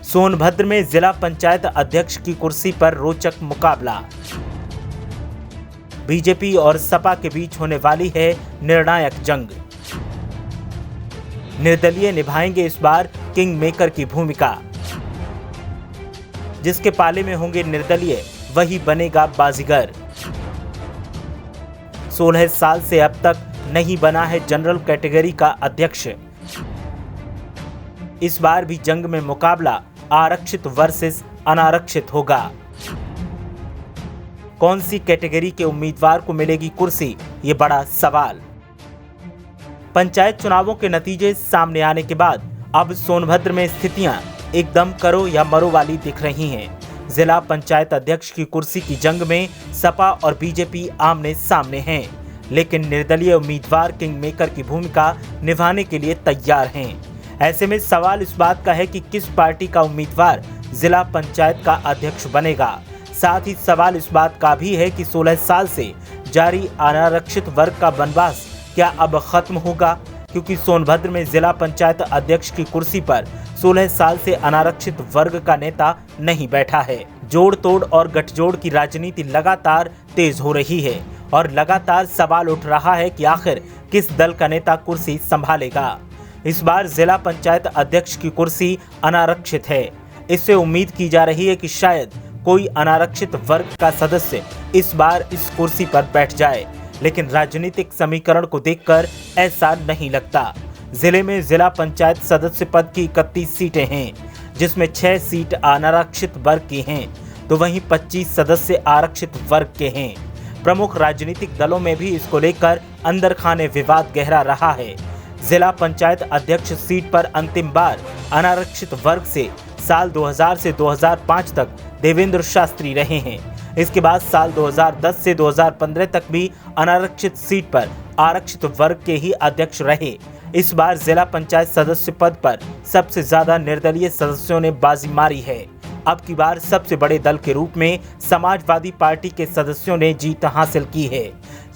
सोनभद्र में जिला पंचायत अध्यक्ष की कुर्सी पर रोचक मुकाबला। बीजेपी और सपा के बीच होने वाली है निर्णायक जंग। निर्दलीय निभाएंगे इस बार किंग मेकर की भूमिका। जिसके पाले में होंगे निर्दलीय वही बनेगा बाजीगर। 16 साल से अब तक नहीं बना है जनरल कैटेगरी का अध्यक्ष। इस बार भी जंग में मुकाबला आरक्षित वर्सेस अनारक्षित होगा। कौन सी कैटेगरी के उम्मीदवार को मिलेगी कुर्सी, ये बड़ा सवाल। पंचायत चुनावों के नतीजे सामने आने के बाद अब सोनभद्र में स्थितियां एकदम करो या मरो वाली दिख रही हैं। जिला पंचायत अध्यक्ष की कुर्सी की जंग में सपा और बीजेपी आमने सामने हैं, लेकिन निर्दलीय उम्मीदवार किंग मेकर की भूमिका निभाने के लिए तैयार हैं। ऐसे में सवाल इस बात का है कि किस पार्टी का उम्मीदवार जिला पंचायत का अध्यक्ष बनेगा। साथ ही सवाल इस बात का भी है कि 16 साल से जारी अनारक्षित वर्ग का वनवास क्या अब खत्म होगा, क्योंकि सोनभद्र में जिला पंचायत अध्यक्ष की कुर्सी पर 16 साल से अनारक्षित वर्ग का नेता नहीं बैठा है। जोड़ तोड़ और गठजोड़ की राजनीति लगातार तेज हो रही है और लगातार सवाल उठ रहा है कि आखिर किस दल का नेता कुर्सी संभालेगा। इस बार जिला पंचायत अध्यक्ष की कुर्सी अनारक्षित है। इससे उम्मीद की जा रही है कि शायद कोई अनारक्षित वर्ग का सदस्य इस बार इस कुर्सी पर बैठ जाए, लेकिन राजनीतिक समीकरण को देखकर ऐसा नहीं लगता। जिले में जिला पंचायत सदस्य पद की 31 सीटें हैं, जिसमें 6 सीट अनारक्षित वर्ग की हैं, तो वहीं 25 सदस्य आरक्षित वर्ग के हैं। प्रमुख राजनीतिक दलों में भी इसको लेकर अंदर खाने विवाद गहरा रहा है। जिला पंचायत अध्यक्ष सीट पर अंतिम बार अनारक्षित वर्ग से साल 2000 से 2005 तक देवेंद्र शास्त्री रहे हैं। इसके बाद साल 2010 से 2015 तक भी अनारक्षित सीट पर आरक्षित वर्ग के ही अध्यक्ष रहे। इस बार जिला पंचायत सदस्य पद पर सबसे ज्यादा निर्दलीय सदस्यों ने बाजी मारी है। अब की बार सबसे बड़े दल के रूप में समाजवादी पार्टी के सदस्यों ने जीत हासिल की है।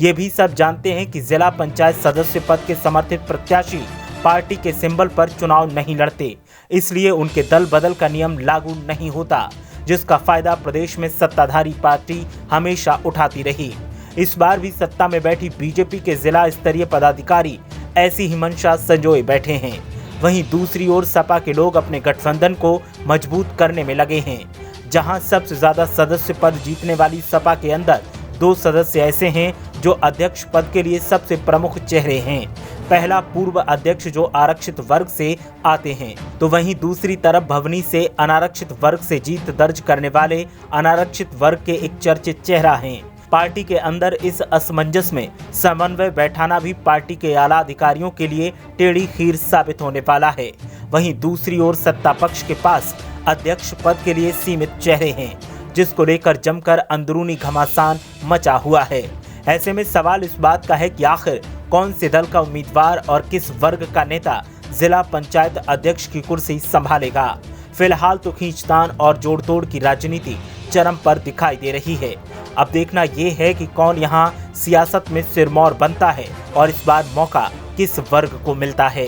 ये भी सब जानते हैं कि जिला पंचायत सदस्य पद के समर्थित प्रत्याशी पार्टी के सिंबल पर चुनाव नहीं लड़ते, इसलिए उनके दल बदल का नियम लागू नहीं होता, जिसका फायदा प्रदेश में सत्ताधारी पार्टी हमेशा उठाती रही। इस बार भी सत्ता में बैठी बीजेपी के जिला स्तरीय पदाधिकारी ऐसी ही मंशा संजोए बैठे हैं। वहीं दूसरी ओर सपा के लोग अपने गठबंधन को मजबूत करने में लगे हैं। जहां सबसे ज्यादा सदस्य पद जीतने वाली सपा के अंदर 2 सदस्य ऐसे हैं जो अध्यक्ष पद के लिए सबसे प्रमुख चेहरे हैं। पहला पूर्व अध्यक्ष जो आरक्षित वर्ग से आते हैं, तो वहीं दूसरी तरफ भवनी से अनारक्षित वर्ग से जीत दर्ज करने वाले अनारक्षित वर्ग के एक चर्चित चेहरा हैं। पार्टी के अंदर इस असमंजस में समन्वय बैठाना भी पार्टी के आला अधिकारियों के लिए टेढ़ी खीर साबित होने वाला है। वहीं दूसरी ओर सत्ता पक्ष के पास अध्यक्ष पद के लिए सीमित चेहरे हैं, जिसको लेकर जमकर अंदरूनी घमासान मचा हुआ है। ऐसे में सवाल इस बात का है कि आखिर कौन से दल का उम्मीदवार और किस वर्ग का नेता जिला पंचायत अध्यक्ष की कुर्सी संभालेगा। फिलहाल तो खींचतान और जोड़तोड़ की राजनीति चरम पर दिखाई दे रही है। अब देखना ये है कि कौन यहां सियासत में सिरमौर बनता है और इस बार मौका किस वर्ग को मिलता है।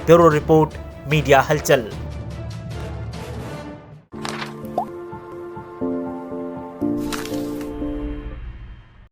ब्यूरो रिपोर्ट, मीडिया हलचल।